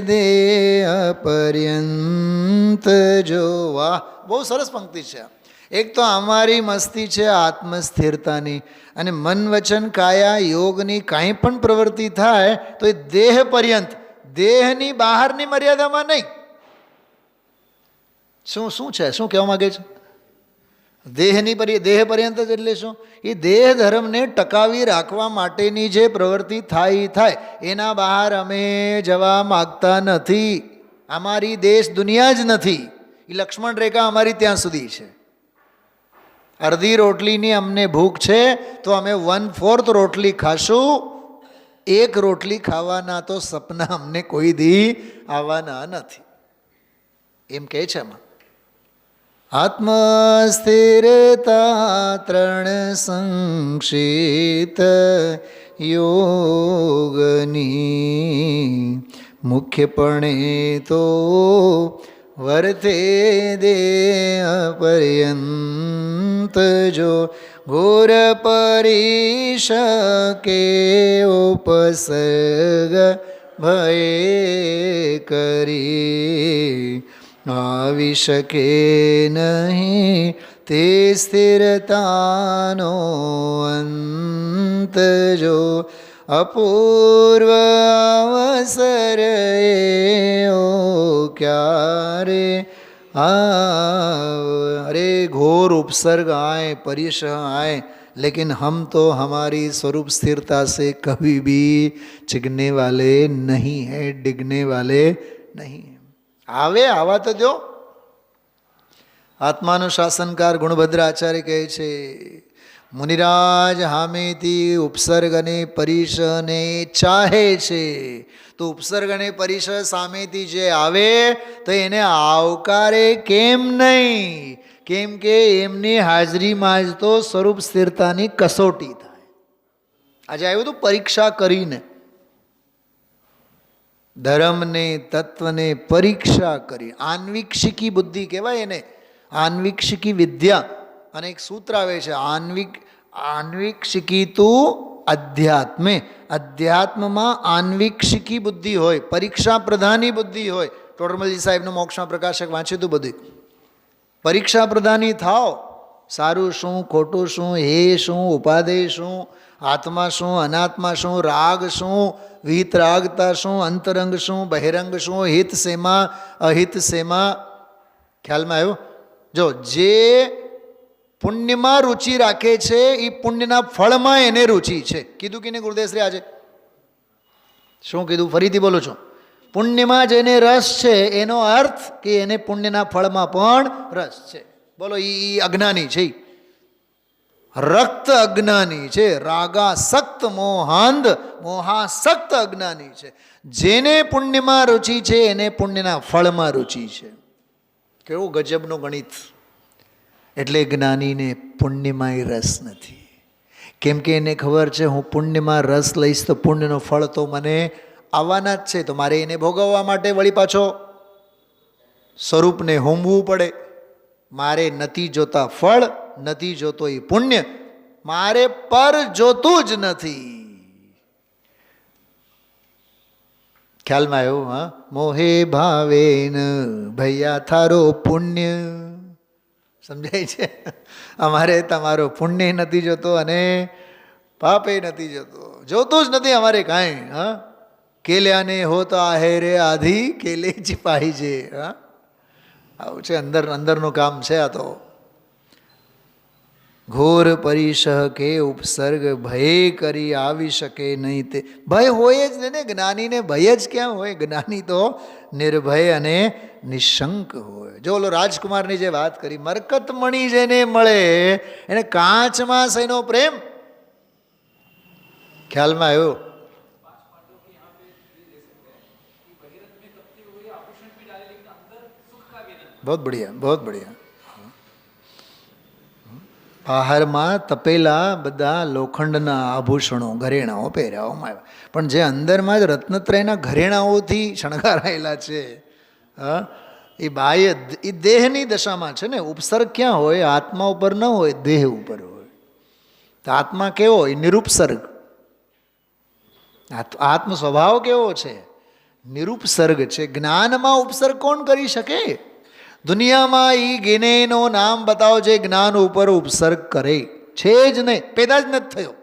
દેહ પર્યંત જો. વાહ, બહુ સરસ પંક્તિ છે. એક તો અમારી મસ્તી છે આત્મસ્થિરતાની, અને મન વચન કાયા યોગની કાંઈ પણ પ્રવૃત્તિ થાય તો એ દેહ પર્યંત, દેહની બહારની મર્યાદામાં નહીં. શું છે, શું કહેવા માગે છે? દેહ પર્યંત જ એટલે શું? એ દેહ ધર્મને ટકાવી રાખવા માટેની જે પ્રવૃત્તિ થાય એના બહાર અમે જવા માગતા નથી. અમારી દેશ દુનિયા જ નથી. એ લક્ષ્મણ રેખા અમારી ત્યાં સુધી છે. અડધી રોટલીની અમને ભૂખ છે તો અમે 1/4 રોટલી ખાશું. 1 રોટલી ખાવાના તો સપના અમને કોઈ દી આવવાના નથી. એમ કહે છે એમાં. આત્મસ્થિરતા 3 સંક્ષિપ્ત યોગની, મુખ્યપણે તો વર્તે દેહ પર્યંત જો. ઘોર પરીશ કે ઉપસર્ગ ભય કરી, આવી શકે નહીં તે સ્થિરતાનો અંત જો. અપૂર્વ અવસર એવો ક્યારે अरे घोर उपसर्ग आए, परिश आए, लेकिन हम तो हमारी स्वरूप स्थिरता से कभी भी चिगने वाले नहीं हैं, डिगने वाले नहीं हैं. आवे आवा तो दो. आत्मानो शासनकार गुणभद्र आचार्य કહે છે, મુનિરાજ હામેથી ઉપસર્ગ અને પરિશને ચાહે છે, તો ઉપસર્ગ અને પરિશ સામેથી જે આવે તો એને આવકારે કેમ નહીં? કેમ કે એમની હાજરીમાં જ તો સ્વરૂપ સ્થિરતાની કસોટી થાય. આજે આવ્યું હતું પરીક્ષા કરીને, ધર્મને તત્વને પરીક્ષા કરી. આન્વિક્ષિકી બુદ્ધિ કહેવાય એને, આન્વિક્ષિકી વિદ્યા. અને એક સૂત્ર આવે છે આન્વિક્ષિકી તું અધ્યાત્મે. અધ્યાત્મમાં આન્વિક્ષિકી બુદ્ધિ હોય, પરીક્ષા પ્રધાની બુદ્ધિ હોય. ટોડરમલજી સાહેબનું મોક્ષમાં પ્રકાશક વાંચ્યું હતું બધું. પરીક્ષા પ્રધાની થાવ. સારું શું, ખોટું શું, હે શું, ઉપાદેય શું, આત્મા શું, અનાત્મા શું, રાગ શું, વિતરાગતા શું, અંતરંગ શું, બહિરંગ શું, હિત શેમાં, અહિત શેમાં. ખ્યાલમાં આવ્યો? જો જે પુણ્યમાં રુચિ રાખે છે એ પુણ્યના ફળમાં એને રુચિ છે. કીધું કે ને ગુરુદેવશ્રી આજે? શું કીધું? ફરીથી બોલું છું. પુણ્યમાં જેને રસ છે એનો અર્થ કે એને પુણ્યના ફળમાં પણ રસ છે. બોલો, એ અજ્ઞાની છે, રક્ત અજ્ઞાની છે. રાગાસક્ત મોહાંધ, મોહાસક્ત અજ્ઞાની છે. જેને પુણ્યમાં રુચિ છે એને પુણ્યના ફળમાં રુચિ છે. કેવું ગજબનું ગણિત! એટલે જ્ઞાનીને પુણ્યમાંય રસ નથી. કેમ કે એને ખબર છે હું પુણ્યમાં રસ લઈશ તો પુણ્યનો ફળ તો મને આવવાના જ છે. તો મારે એને ભોગવવા માટે વળી પાછો સ્વરૂપને હોમવું પડે. મારે નથી જોતા ફળ, નથી જોતો એ પુણ્ય, મારે પર જોતું જ નથી. ખ્યાલમાં આવ્યું? હા. મોહે ભાવેન ભૈયા થારો પુણ્ય. સમજાય છે? અમારે તમારો પુણ્ય નથી જોતો અને પાપે નથી જોતો, જોતું જ નથી અમારે કાંઈ. હા. કેલ્યાને હોતા હે રે આધી કેલે જ પાહિજે. હા, આવું છે. અંદરનું કામ છે આ તો. ઘોર પરિસહ કે ઉપસર્ગ ભય કરી આવી શકે નહીં. તે ભય હોય જ ને. જ્ઞાનીને ભય જ ક્યાં હોય? જ્ઞાની તો નિર્ભય અને નિશંક હોય. જો ઓલો રાજકુમારની જે વાત કરી, મરકતમણી જેને મળે એને કાચમાં શેનો પ્રેમ? ખ્યાલમાં આવ્યો? बहुत बढ़िया, बहुत बढ़िया. બહારમાં તપેલા બધા લોખંડના આભૂષણો, ઘરેણાઓ પહેરાવવામાં આવ્યા, પણ જે અંદરમાં જ રત્નત્રયના ઘરેણાઓથી શણગારાયેલા છે, હા, એ બાહ્ય, એ દેહની દશામાં છે ને. ઉપસર્ગ ક્યાં હોય? આત્મા ઉપર ન હોય, દેહ ઉપર હોય. તો આત્મા કેવો? એ નિરુપસર્ગ. આત્મ સ્વભાવ કેવો છે? નિરુપસર્ગ છે. જ્ઞાનમાં ઉપસર્ગ કોણ કરી શકે? દુનિયામાં એ ગિનેનો નામ બતાવો જે જ્ઞાન ઉપર ઉપસર્ગ કરે છે જ નહીં, પેદા જ નથી થયો.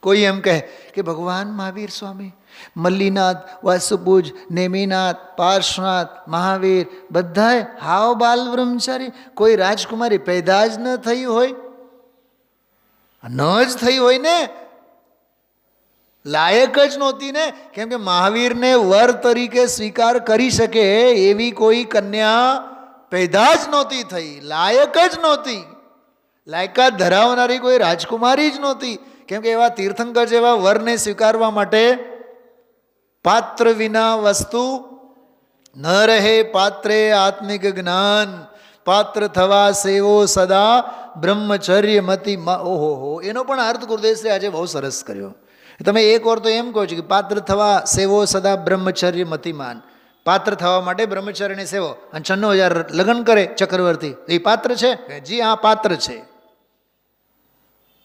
કોઈ એમ કહે કે ભગવાન મહાવીર સ્વામી, મલ્લીનાથ, વાસુપૂજ, નેમિનાથ, પાર્શ્વનાથ, મહાવીર બધાએ હાવ બાલ બ્રહ્મચારી. કોઈ રાજકુમારી પેદા જ ન થઈ હોય, ન જ થઈ હોય ને, લાયક જ નહોતી ને. કેમ કે મહાવીરને વર તરીકે સ્વીકાર કરી શકે એવી કોઈ કન્યા પેદા જ નહોતી થઈ, લાયક જ નહોતી. લાયકાત ધરાવનારી કોઈ રાજકુમારી જ નહોતી. કેમ કે એવા તીર્થંકર જેવા વરને સ્વીકારવા માટે પાત્ર વિના વસ્તુ ન રહે. પાત્રે આત્મિક જ્ઞાન, પાત્ર થવા સેવો સદા બ્રહ્મચર્ય મતિ. ઓહો, એનો પણ અર્થ ગુરુદેવશ્રી આજે બહુ સરસ કર્યો. તમે એક વાર તો એમ કહો છો કે પાત્ર થવા સેવો સદા બ્રહ્મચર્ય મતિમાન. પાત્ર થવા માટે બ્રહ્મચર્યને સેવો. અને 96,000 લગ્ન કરે ચક્રવર્તી, એ પાત્ર છે? જી હા, પાત્ર છે.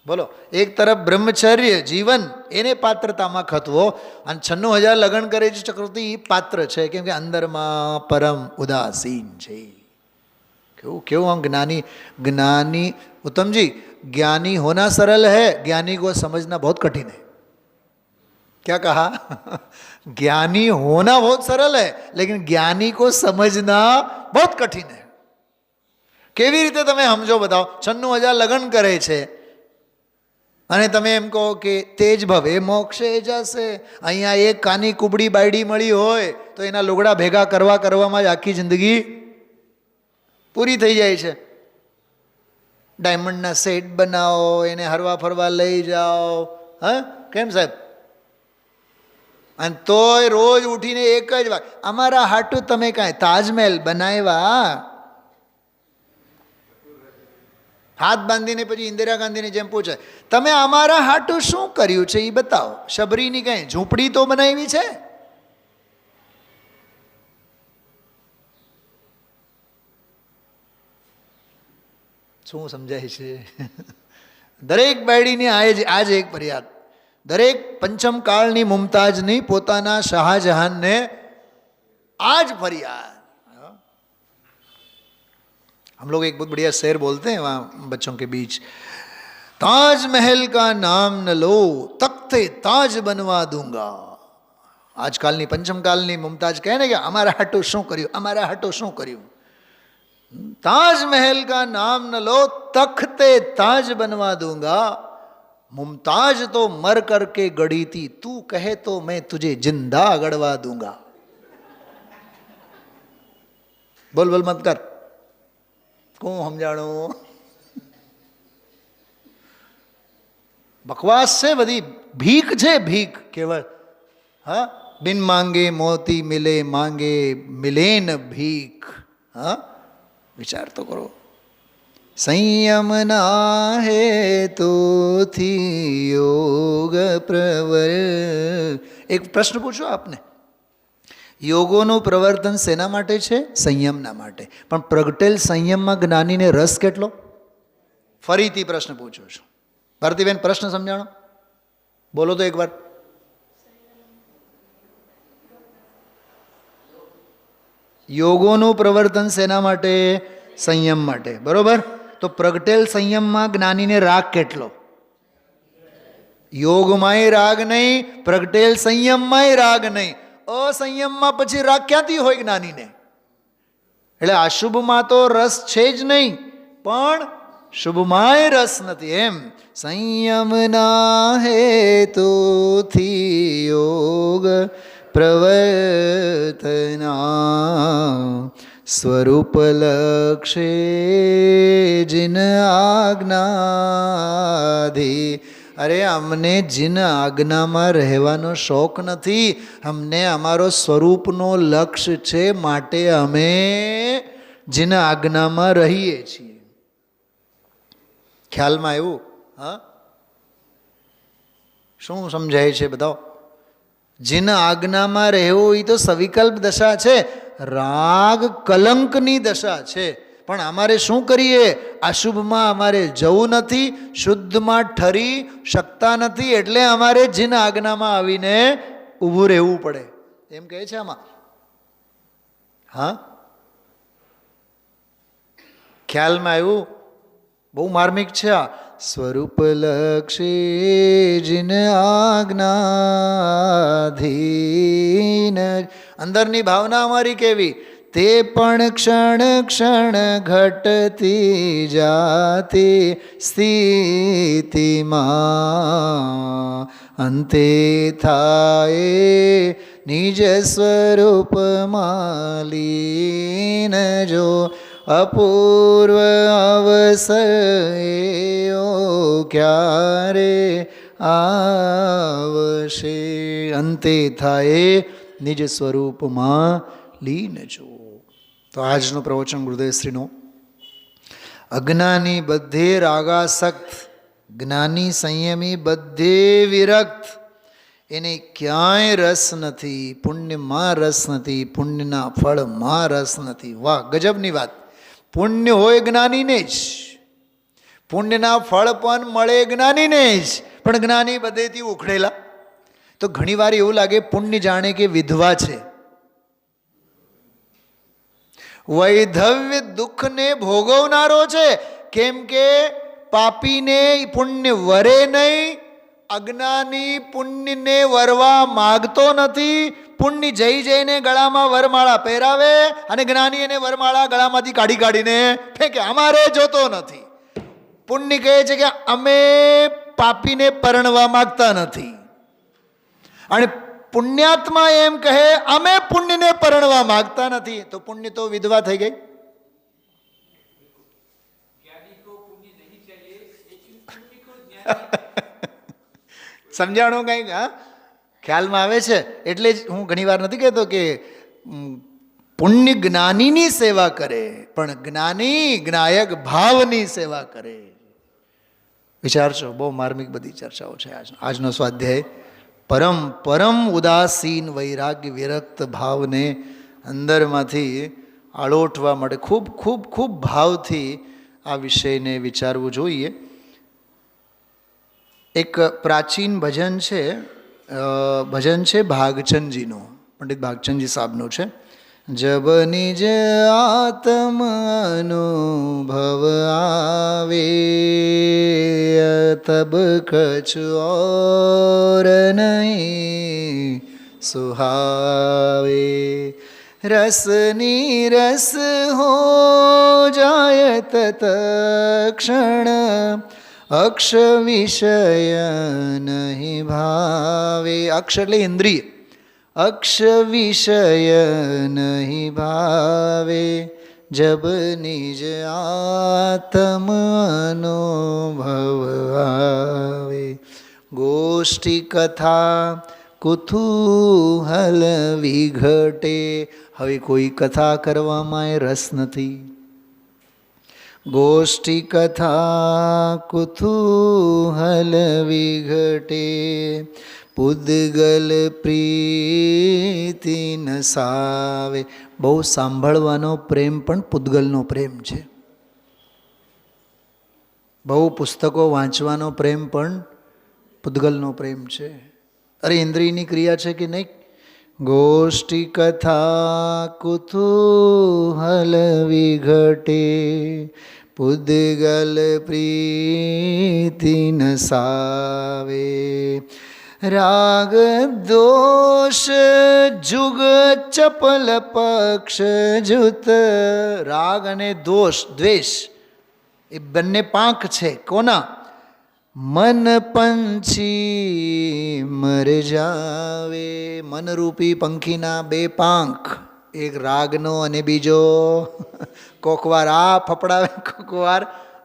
બોલો, એક તરફ બ્રહ્મચર્ય જીવન એને પાત્રતામાં ખતવો, અને 96,000 લગ્ન કરે છે ચક્રવર્તી, એ પાત્ર છે. કેમ કે અંદરમાં પરમ ઉદાસીન છે. કેવું કેવું આમ જ્ઞાની. જ્ઞાની उत्तम जी, ज्ञानी होना सरल है, ज्ञानी को समझना बहुत कठिन है. क्या कहा? ज्ञानी होना बहुत सरल है, लेकिन ज्ञानी को समझना बहुत कठिन है. કેવી રીતે તમે સમજો? બતાવો. 96,000 લગ્ન કરે છે અને તમે એમ કહો કે તેજ ભવે મોક્ષે જશે. અહીંયા એક કાની કુબડી બાયડી મળી હોય તો એના લુગડા ભેગા કરવામાં જ આખી જિંદગી પૂરી થઈ જાય છે. ડાયમંડના સેટ બનાવો, એને હરવા ફરવા લઈ જાઓ. હા, કેમ સાહેબ? અને તોય રોજ ઉઠીને એક જ વાત, અમારા હાટું તમે કાંઈ તાજમહેલ બનાવ્યા? હાથ બાંધીને પછી ઇન્દિરા ગાંધીની જેમ પૂછે, તમે અમારા હાટું શું કર્યું છે એ બતાવો. શબરીની કંઈ ઝૂંપડી તો બનાવી છે? શું સમજાય છે? દરેક બાયડીની આજ એક ફરિયાદ, દરેક પંચમ કાળની મુમતાજની પોતાના શાહજહાનને आज फरियाद. हम लोग एक बहुत बढ़िया शेर बोलते हैं वहाँ बच्चों के बीच, ताजमहल का नाम न लो तख्ते ताज बनवा दूंगा. આજકાલની પંચમકાલની મુમતાજ કહે ને કે અમારા હાટું શું કર્યું, અમારા હાટું શું કર્યું. ताजमहल का नाम न लो तख्ते ताज बनवा दूंगा. मुमताज तो मर करके गढ़ी थी, तू कहे तो मैं तुझे जिंदा गढ़वा दूंगा. बोल बोल मत कर, કોણ સમજાણું? બકવાસ છે બધી, ભીખ છે ભીખ કેવળ. હા, બિન માંગે મોતી મિલે, માંગે મિલે ન ભીખ. હા, વિચાર તો કરો. સંયમ ના હે તો થી યોગ પ્રવર. એક પ્રશ્ન પૂછો આપને, યોગોનું પ્રવર્તન શેના માટે છે? સંયમના માટે. પણ પ્રગટેલ સંયમમાં જ્ઞાનીને રસ કેટલો? ફરીથી પ્રશ્ન પૂછું છું. ભારતીબેન પ્રશ્ન સમજાણો, બોલો તો એકવાર. યોગોનું પ્રવર્તન શેના માટે? સંયમ માટે. બરોબર. તો પ્રગટેલ સંયમમાં જ્ઞાનીને રાગ કેટલો? યોગમાંય રાગ નહીં, પ્રગટેલ સંયમમાંય રાગ નહીં. અસંયમમાં પછી રાગ ક્યાંથી હોય જ્ઞાનીને? એટલે અશુભમાં તો રસ છે જ નહીં, પણ શુભમાંય રસ નથી. એમ સંયમ ના હેતુથી યોગ પ્રવર્તના સ્વરૂપ લક્ષે જિન આજ્ઞાધી. અરે અમને જીન આજ્ઞામાં રહેવાનો શોખ નથી, અમને અમારો સ્વરૂપનો લક્ષ્ય છે, માટે અમે જીન આજ્ઞામાં રહીએ છીએ. ખ્યાલમાં આવ્યું? હા, શું સમજાય છે બતાવો? જીન આજ્ઞામાં રહેવું એ તો સવિકલ્પ દશા છે, રાગ કલંકની દશા છે. પણ અમારે શું કરીએ? અશુભમાં અમારે જવું નથી, શુદ્ધમાં ઠરી શકતા નથી, એટલે અમારે જીન આજ્ઞામાં આવીને ઊભું રહેવું પડે. એમ કહે છે આમાં. હા, ખ્યાલમાં આવ્યું? બહુ માર્મિક છે આ. સ્વરૂપ લક્ષે જીન આજ્ઞાધીન. અંદરની ભાવના અમારી કેવી? તે પણ ક્ષણ ક્ષણ ઘટતી જાતી સ્થિતિમાં અંતે થાય નિજ સ્વરૂપમાં લીન. જો અપૂર્વ અવસયો ક્યારે આવશે? અંતે થાય નિજ સ્વરૂપમાં લીન જો. તો આજનું પ્રવચન ગુરુદેવશ્રીનું, અજ્ઞાની બધે રાગાસક્ત, જ્ઞાની સંયમી બધે વિરક્ત. એને ક્યાંય રસ નથી, પુણ્યમાં રસ નથી, પુણ્યના ફળમાં રસ નથી. વાહ, ગજબની વાત. પુણ્ય હોય જ્ઞાનીને જ, પુણ્યના ફળ પણ મળે જ્ઞાનીને જ, પણ જ્ઞાની બધેથી ઉખડેલા. તો ઘણીવાર એવું લાગે પુણ્ય જાણે કે વિધવા છે, વૈધવ્ય દુઃખને ભોગવનારો છે. કેમ કે પાપીને પુણ્ય વરે નહીં, અજ્ઞાની પુણ્યને વરવા માગતો નથી. પુણ્ય જઈ જઈને ગળામાં વરમાળા પહેરાવે, અને જ્ઞાની એને વરમાળા ગળામાંથી કાઢી કાઢીને ફેંકે. અમારે જોતો નથી. પુણ્ય કહે છે કે અમે પાપીને પરણવા માગતા નથી, અને પુણ્યાત્મા એમ કહે અમે પુણ્યને પરણવા માગતા નથી. તો પુણ્ય તો વિધવા થઈ ગઈ. સમજાણું કંઈક? હા, ખ્યાલમાં આવે છે. એટલે જ હું ઘણી વાર નથી કહેતો કે પુણ્ય જ્ઞાનીની સેવા કરે, પણ જ્ઞાની જ્ઞાયક ભાવની સેવા કરે. વિચારશો, બહુ માર્મિક બધી ચર્ચાઓ છે. આજનો સ્વાધ્યાય પરમ પરમ ઉદાસીન વૈરાગ્ય વિરક્ત ભાવને અંદરમાંથી આળોટવા માટે ખૂબ ખૂબ ખૂબ ભાવથી આ વિષયને વિચારવું જોઈએ. એક પ્રાચીન ભજન છે ભાગચંદજીનું, પંડિત ભાગચંદજી સાહેબનું છે. જબ નિજ આત્મ અનુભવ આવે, તબ કછ ઓર નહીં સુહાવે. રસની રસ હો જાય તત ક્ષણ, અક્ષ વિષય નહીં ભાવે. અક્ષ એટલે ઇન્દ્રિય, અક્ષ વિષય નહીં ભાવે. જબ નિજ આત્મ અનુભવ આવે. ગોષ્ઠી કથા કુતૂહલ વિઘટે. હવે કોઈ કથા કરવામાં રસ નથી. ગોષ્ઠી કથા કુતૂહલ વિઘટે, પુદ્ગલ પ્રીતિ નસાવે. બહુ સાંભળવાનો પ્રેમ પણ પૂદગલનો પ્રેમ છે. બહુ પુસ્તકો વાંચવાનો પ્રેમ પણ પૂદગલનો પ્રેમ છે. અરે ઇન્દ્રિયની ક્રિયા છે કે નહીં. ગોષ્ઠી કથા કુતૂહલ વિઘટે, પુદ્ગલ પ્રીતિ નસાવે. રાગ દોષ જુગ ચપલ પક્ષ જુત. રાગ અને દોષ દ્વેષ એ બંને પાંખ છે. કોના? મન પંછી મર જાવે. મનરૂપી પંખીના બે પાંખ, એક રાગનો અને બીજો કોકવાર આ ફફડાવે, કોકવાર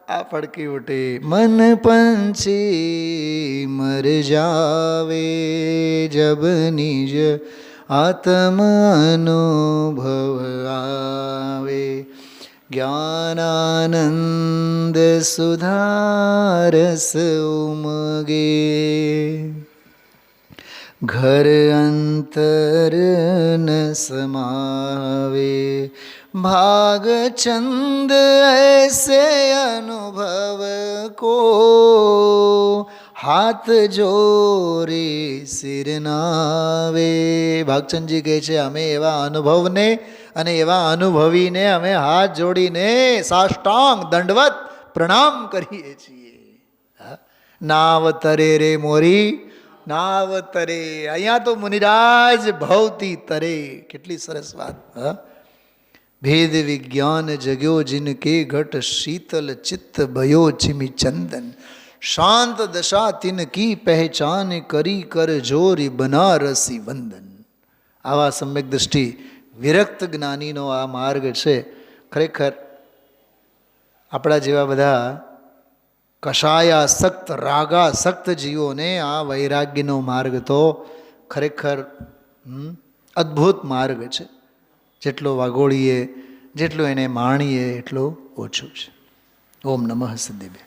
આ ફડકી ઉઠે. મન પંછી મર જાવે, જબ નિજ આત્મ અનુભવ આવે. જ્ઞાનાનંદ સુધારસ ઉમગે, ઘર અંતર ન સમાવે. ભાગચંદ ऐसे अनुभव को, હાથ જોરે સિર નાવે. ભાગચંદજી કહે છે અમે એવા અનુભવને અને એવા અનુભવીને અમે હાથ જોડીને સાષ્ટાંગ દંડવત પ્રણામ કરીએ છીએ. નાવ તરે રે મોરી નાવ તરે. અહીંયા તો મુનિરાજ ભવતી તરે. કેટલી સરસ વાત. ભેદ વિજ્ઞાન જગ્યો જિનકે ઘટ, શીતલ ચિત્ત ભયો ચિમી ચંદન. શાંત દશા તિનકી પહેચાન, કરી કર જોરી બનારસી વંદન. આવા સમ્યક દૃષ્ટિ વિરક્ત જ્ઞાનીનો આ માર્ગ છે. ખરેખર આપણા જેવા બધા કષાયાસક્ત રાગાસક્ત જીવોને આ વૈરાગ્યનો માર્ગ તો ખરેખર અદ્ભુત માર્ગ છે. જેટલો વાગોળીએ, જેટલું એને માણીએ એટલું ઓછું છે. ઓમ નમઃ સિદ્ધિભ્ય.